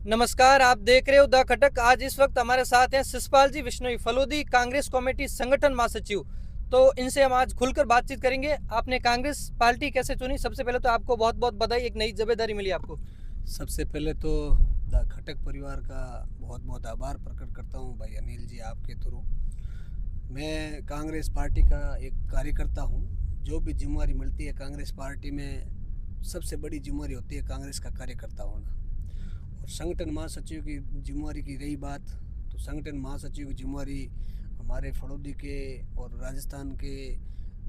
नमस्कार, आप देख रहे हो द खटक। आज इस वक्त हमारे साथ हैं शिषपाल जी विश्नोई, फलोदी कांग्रेस कमेटी संगठन महासचिव। तो इनसे हम आज खुलकर बातचीत करेंगे। आपने कांग्रेस पार्टी कैसे चुनी? सबसे पहले तो आपको बहुत बहुत बधाई, एक नई जिम्मेदारी मिली आपको। सबसे पहले तो द खटक परिवार का बहुत बहुत आभार प्रकट करता हूं भाई अनिल जी, आपके थ्रू। मैं कांग्रेस पार्टी का एक कार्यकर्ता हूं। जो भी जिम्मेदारी मिलती है कांग्रेस पार्टी में, सबसे बड़ी जिम्मेदारी होती है कांग्रेस का कार्यकर्ता होना। और संगठन महासचिव की जिम्मेदारी की रही बात, तो संगठन महासचिव की जिम्मेदारी हमारे फड़ौदी के और राजस्थान के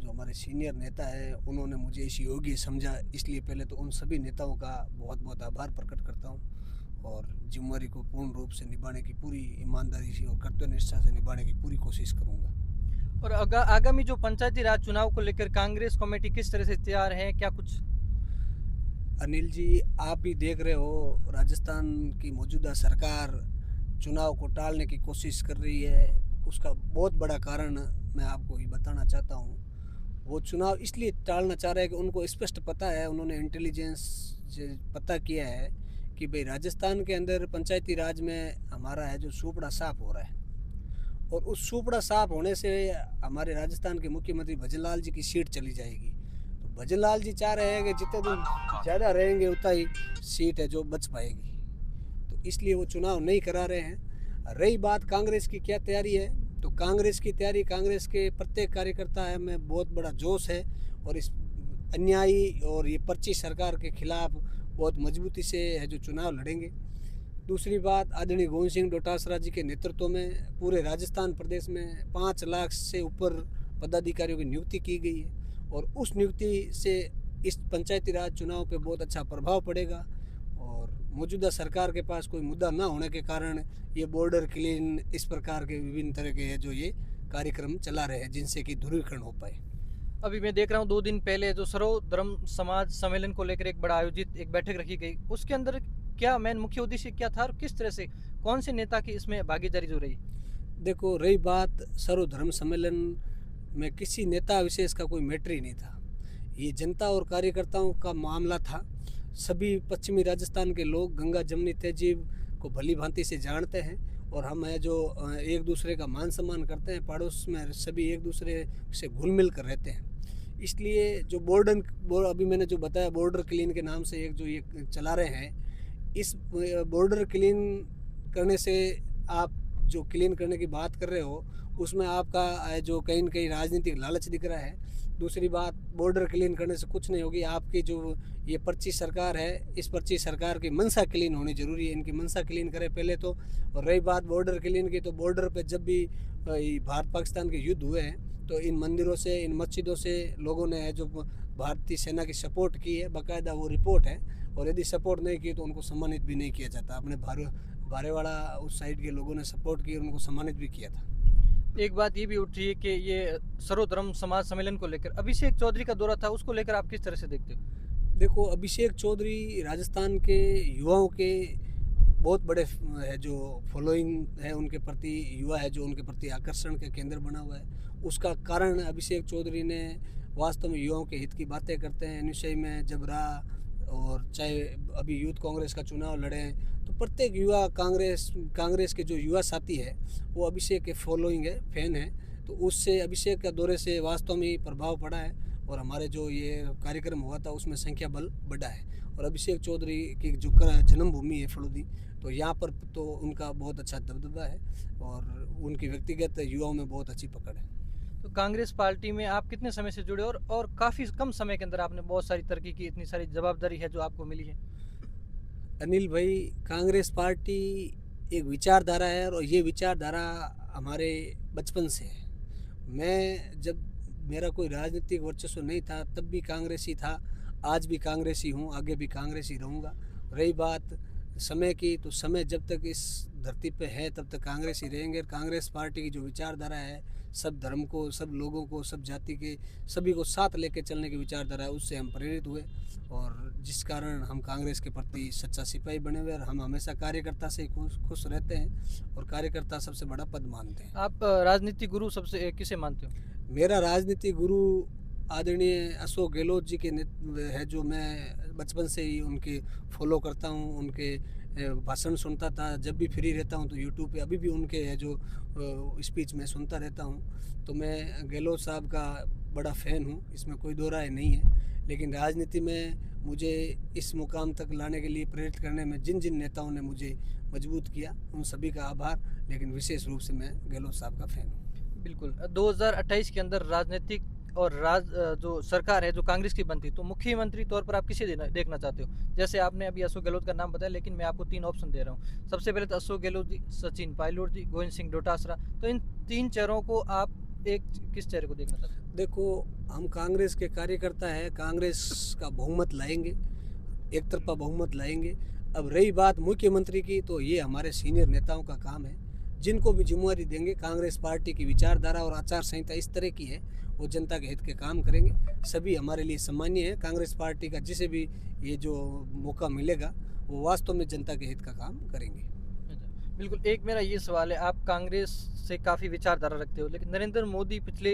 जो हमारे सीनियर नेता हैं उन्होंने मुझे इस योग्य समझा, इसलिए पहले तो उन सभी नेताओं का बहुत बहुत आभार प्रकट करता हूँ। और जिम्मेदारी को पूर्ण रूप से निभाने की, पूरी ईमानदारी से और कर्तव्यनिष्ठा से निभाने की पूरी कोशिश करूँगा। और आगामी जो पंचायती राज चुनाव को लेकर कांग्रेस कमेटी किस तरह से तैयार है, क्या कुछ? अनिल जी, आप भी देख रहे हो राजस्थान की मौजूदा सरकार चुनाव को टालने की कोशिश कर रही है। उसका बहुत बड़ा कारण मैं आपको ये बताना चाहता हूँ। वो चुनाव इसलिए टालना चाह रहे हैं कि उनको स्पष्ट पता है, उन्होंने इंटेलिजेंस से पता किया है कि भाई राजस्थान के अंदर पंचायती राज में हमारा है जो सुपड़ा साफ हो रहा है, और उस सुपड़ा साफ होने से हमारे राजस्थान के मुख्यमंत्री भजनलाल जी की सीट चली जाएगी। तो भजनलाल जी चाह रहे हैं कि जितने दिन ज़्यादा रहेंगे उतना ही सीट है जो बच पाएगी, तो इसलिए वो चुनाव नहीं करा रहे हैं। रही बात कांग्रेस की क्या तैयारी है, तो कांग्रेस की तैयारी, कांग्रेस के प्रत्येक कार्यकर्ता है में बहुत बड़ा जोश है, और इस अन्यायी और ये पर्ची सरकार के खिलाफ बहुत मजबूती से है जो चुनाव लड़ेंगे। दूसरी बात, आदरणीय गोविंद सिंह डोटासरा जी के नेतृत्व में पूरे राजस्थान प्रदेश में 5 लाख से ऊपर पदाधिकारियों की नियुक्ति की गई है, और उस नियुक्ति से इस पंचायती राज चुनाव पे बहुत अच्छा प्रभाव पड़ेगा। और मौजूदा सरकार के पास कोई मुद्दा ना होने के कारण ये बॉर्डर क्लीन, इस प्रकार के विभिन्न तरह के है जो ये कार्यक्रम चला रहे हैं जिनसे कि ध्रुवीकरण हो पाए। अभी मैं देख रहा हूँ 2 दिन पहले जो सर्वधर्म समाज सम्मेलन को लेकर एक बड़ा आयोजित एक बैठक रखी गई, उसके अंदर क्या मेन मुख्य उद्देश्य क्या था और किस तरह से कौन से नेता की इसमें भागीदारी जो रही? देखो, रही बात सर्वधर्म सम्मेलन में किसी नेता विशेष का कोई मैटर ही नहीं था, ये जनता और कार्यकर्ताओं का मामला था। सभी पश्चिमी राजस्थान के लोग गंगा जमुनी तहजीब को भली भांति से जानते हैं, और हम है जो एक दूसरे का मान सम्मान करते हैं, पड़ोस में सभी एक दूसरे से घुल मिल कर रहते हैं। इसलिए जो अभी मैंने जो बताया बॉर्डर क्लीन के नाम से एक जो ये चला रहे हैं, इस बॉर्डर क्लीन करने से, आप जो क्लीन करने की बात कर रहे हो उसमें आपका जो कहीं न कहीं राजनीतिक लालच दिख रहा है। दूसरी बात, बॉर्डर क्लीन करने से कुछ नहीं होगी, आपकी जो ये पर्ची सरकार है, इस पर्ची सरकार की मंशा क्लीन होनी जरूरी है, इनकी मंशा क्लीन करें पहले तो। और रही बात बॉर्डर क्लीन की, तो बॉर्डर पे जब भी भारत पाकिस्तान के युद्ध हुए हैं तो इन मंदिरों से, इन मस्जिदों से लोगों ने जो भारतीय सेना की सपोर्ट की है, बाकायदा वो रिपोर्ट है। और यदि सपोर्ट नहीं की तो उनको सम्मानित भी नहीं किया जाता। अपने बारेवाड़ा उस साइड के लोगों ने सपोर्ट की और उनको सम्मानित भी किया था। एक बात ये भी उठ रही है कि ये सर्वधर्म समाज सम्मेलन को लेकर अभिषेक चौधरी का दौरा था, उसको लेकर आप किस तरह से देखते हो? देखो, अभिषेक चौधरी राजस्थान के युवाओं के बहुत बड़े है जो फॉलोइंग है उनके प्रति, युवा है जो उनके प्रति आकर्षण के केंद्र बना हुआ है। उसका कारण अभिषेक चौधरी ने वास्तव में युवाओं के हित की बातें करते हैं। निश्चय में जब रहा, और चाहे अभी यूथ कांग्रेस का चुनाव लड़े, तो प्रत्येक युवा कांग्रेस के जो युवा साथी है वो अभिषेक के फॉलोइंग है, फैन है। तो उससे अभिषेक का दौरे से वास्तव में प्रभाव पड़ा है, और हमारे जो ये कार्यक्रम हुआ था उसमें संख्या बल बढ़ा है। और अभिषेक चौधरी की जो जन्मभूमि है फड़ौदी, तो यहाँ पर तो उनका बहुत अच्छा दबदबा है, और उनकी व्यक्तिगत युवाओं में बहुत अच्छी पकड़ है। तो कांग्रेस पार्टी में आप कितने समय से जुड़े और काफ़ी कम समय के अंदर आपने बहुत सारी तरक्की की, इतनी सारी जवाबदारी है जो आपको मिली है? अनिल भाई, कांग्रेस पार्टी एक विचारधारा है, और ये विचारधारा हमारे बचपन से है। मैं जब, मेरा कोई राजनीतिक वर्चस्व नहीं था तब भी कांग्रेसी था, आज भी कांग्रेसी हूँ, आगे भी कांग्रेसी रहूँगा। रही बात समय की, तो समय जब तक इस धरती पे है तब तक कांग्रेसी रहेंगे। कांग्रेस पार्टी की जो विचारधारा है, सब धर्म को, सब लोगों को, सब जाति के सभी को साथ लेके चलने की विचारधारा है, उससे हम प्रेरित हुए, और जिस कारण हम कांग्रेस के प्रति सच्चा सिपाही बने हुए। और हम हमेशा कार्यकर्ता से खुश रहते हैं, और कार्यकर्ता सबसे बड़ा पद मानते हैं। आप राजनीतिक गुरु सबसे किसे मानते हो? मेरा राजनीतिक गुरु आदरणीय अशोक गहलोत जी के है, जो मैं बचपन से ही उनके फॉलो करता हूँ, उनके भाषण सुनता था। जब भी फ्री रहता हूँ तो यूट्यूब पे अभी भी उनके है जो स्पीच मैं सुनता रहता हूँ। तो मैं गहलोत साहब का बड़ा फ़ैन हूँ, इसमें कोई दो राय नहीं है। लेकिन राजनीति में मुझे इस मुकाम तक लाने के लिए प्रेरित करने में जिन जिन नेताओं ने मुझे मजबूत किया, उन सभी का आभार। लेकिन विशेष रूप से मैं गहलोत साहब का फ़ैन हूँ। बिल्कुल 2028 के अंदर राजनीतिक और जो सरकार है जो कांग्रेस की बनती, तो मुख्यमंत्री तौर पर आप किसे देखना चाहते हो? जैसे आपने अभी अशोक गहलोत का नाम बताया, लेकिन मैं आपको 3 ऑप्शन दे रहा हूँ। सबसे पहले तो अशोक गहलोत जी, सचिन पायलट जी, गोविंद सिंह डोटासरा। तो इन 3 चेहरों को आप किस चेहरे को देखना चाहते हो? देखो, हम कांग्रेस के कार्यकर्ता हैं, कांग्रेस का बहुमत लाएंगे, एक तरफा बहुमत लाएंगे। अब रही बात मुख्यमंत्री की, तो ये हमारे सीनियर नेताओं का काम है, जिनको भी जिम्मेदारी देंगे। कांग्रेस पार्टी की विचारधारा और आचार संहिता इस तरह की है, वो जनता के हित के काम करेंगे। सभी हमारे लिए सम्मानीय है। कांग्रेस पार्टी का जिसे भी ये जो मौका मिलेगा, वो वास्तव में जनता के हित का काम करेंगे। बिल्कुल, एक मेरा ये सवाल है, आप कांग्रेस से काफ़ी विचारधारा रखते हो, लेकिन नरेंद्र मोदी पिछले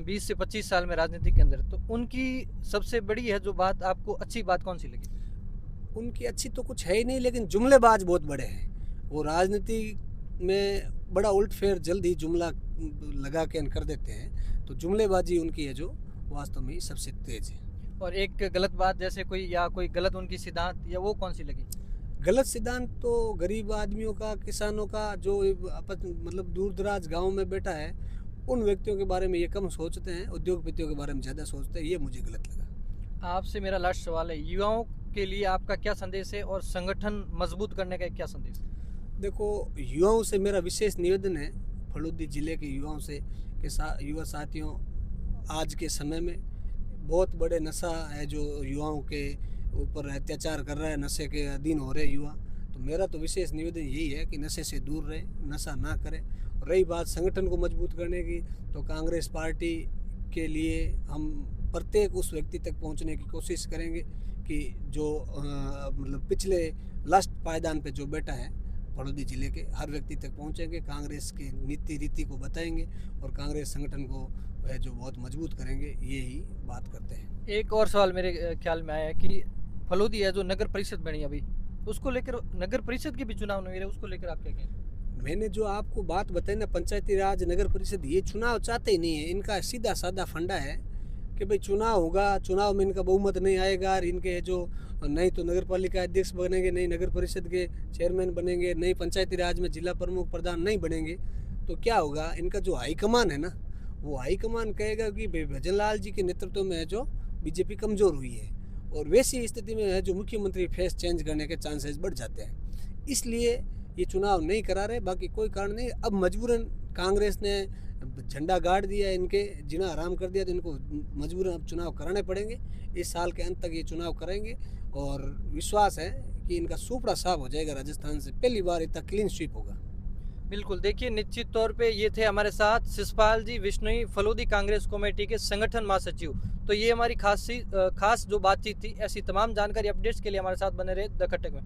20 से 25 साल में राजनीति के अंदर, तो उनकी सबसे बड़ी है जो बात, आपको अच्छी बात कौन सी लगी? उनकी अच्छी तो कुछ है ही नहीं, लेकिन जुमलेबाज बहुत बड़े हैं। वो राजनीति में बड़ा उल्टफेर जल्द ही जुमला लगा के कर देते हैं। तो जुमलेबाजी उनकी है जो वास्तव में सबसे तेज है। और एक गलत बात, जैसे कोई गलत उनकी सिद्धांत, या वो कौन सी लगी? गलत सिद्धांत तो गरीब आदमियों का, किसानों का, जो मतलब दूर दराज गाँव में बैठा है, उन व्यक्तियों के बारे में ये कम सोचते हैं, उद्योगपतियों के बारे में ज़्यादा सोचते हैं। ये मुझे गलत लगा। आपसे मेरा लास्ट सवाल है, युवाओं के लिए आपका क्या संदेश है, और संगठन मजबूत करने का क्या संदेश? देखो, युवाओं से मेरा विशेष निवेदन है, फलूदी ज़िले के युवाओं से, कि युवा साथियों, आज के समय में बहुत बड़े नशा है जो युवाओं के ऊपर अत्याचार कर रहा है, नशे के अधीन हो रहे युवा। तो मेरा तो विशेष निवेदन यही है कि नशे से दूर रहे, नशा ना करें। और रही बात संगठन को मजबूत करने की, तो कांग्रेस पार्टी के लिए हम प्रत्येक उस व्यक्ति तक पहुंचने की कोशिश करेंगे कि जो मतलब पिछले लास्ट पायदान पे जो बैठा है, फलूदी ज़िले के हर व्यक्ति तक पहुंचेंगे, कांग्रेस की नीति रीति को बताएंगे और कांग्रेस संगठन को जो बहुत मजबूत करेंगे, यही बात करते हैं। एक और सवाल मेरे ख्याल में आया कि फलूदी है जो नगर परिषद बनी अभी, उसको लेकर, नगर परिषद के भी चुनाव नहीं रहे, उसको लेकर आप क्या कहें? मैंने जो आपको बात बताई ना, पंचायती राज नगर परिषद, ये चुनाव चाहते ही नहीं है। इनका सीधा साधा फंडा है कि भाई चुनाव होगा, चुनाव में इनका बहुमत नहीं आएगा, और इनके जो नहीं तो नगर पालिका अध्यक्ष बनेंगे, नहीं नगर परिषद के चेयरमैन बनेंगे, नहीं पंचायती राज में जिला प्रमुख प्रधान नहीं बनेंगे, तो क्या होगा? इनका जो हाईकमान है ना, वो हाईकमान कहेगा कि भाई भजनलाल जी के नेतृत्व में है जो बीजेपी कमज़ोर हुई है, और वैसी स्थिति में है जो मुख्यमंत्री फेस चेंज करने के चांसेस बढ़ जाते हैं। इसलिए ये चुनाव नहीं करा रहे, बाकी कोई कारण नहीं। अब मजबूरन कांग्रेस ने झंडा गाड़ दिया, इनके जीना आराम कर दिया, तो इनको मजबूरन अब चुनाव कराने पड़ेंगे। इस साल के अंत तक ये चुनाव करेंगे, और विश्वास है कि इनका सुपड़ा साफ हो जाएगा। राजस्थान से पहली बार इतना क्लीन स्वीप होगा। बिल्कुल, देखिए निश्चित तौर पे ये थे हमारे साथ शिषपाल जी विश्नोई, फलूदी कांग्रेस कमेटी के संगठन महासचिव। तो ये हमारी खास जो बातचीत थी। ऐसी तमाम जानकारी अपडेट्स के लिए हमारे साथ बने रहे द खटक में।